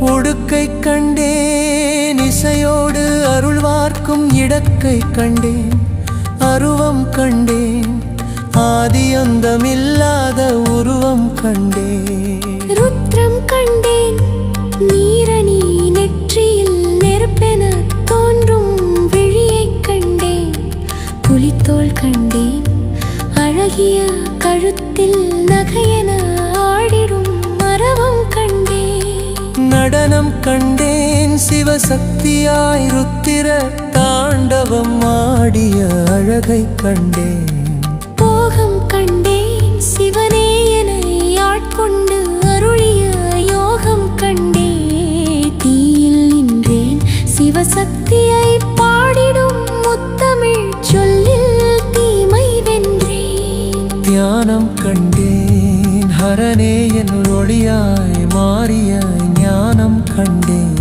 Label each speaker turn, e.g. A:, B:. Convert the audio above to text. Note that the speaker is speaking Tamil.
A: உடுக்கை கண்டேன், இசையோடு அருள்வார்க்கும் இடக்கை கண்டேன், அருவம் கண்டேன், ஆதியந்தமில்லாத உருவம் கண்டேன்.
B: ருத்ரம் கண்டேன், நீரணி நெற்றியில் நெருப்பென தோன்றும் விழியை கண்டேன், புலித்தோல் கண்டேன், அழகிய கழுத்தில் நகையென ஆடிடும் மரவம் கண்டேன்.
A: நடனம் கண்டேன், சிவசக்தியாய் ருத்திர தாண்டவம் ஆடிய அழகை கண்டேன்.
B: போகம் கண்டேன், சிவனே என ஆட்கொண்டு அருளிய யோகம் கண்டேன். தீயில் நின்றேன், சிவசக்தியை பாடிடும் முத்தமிழ் சொல்லில் தீமை வென்றேன்.
A: தியானம் கண்டேன், ஹரனே என் ஒளியாய் மாறிய ஞானம் கண்டேன்.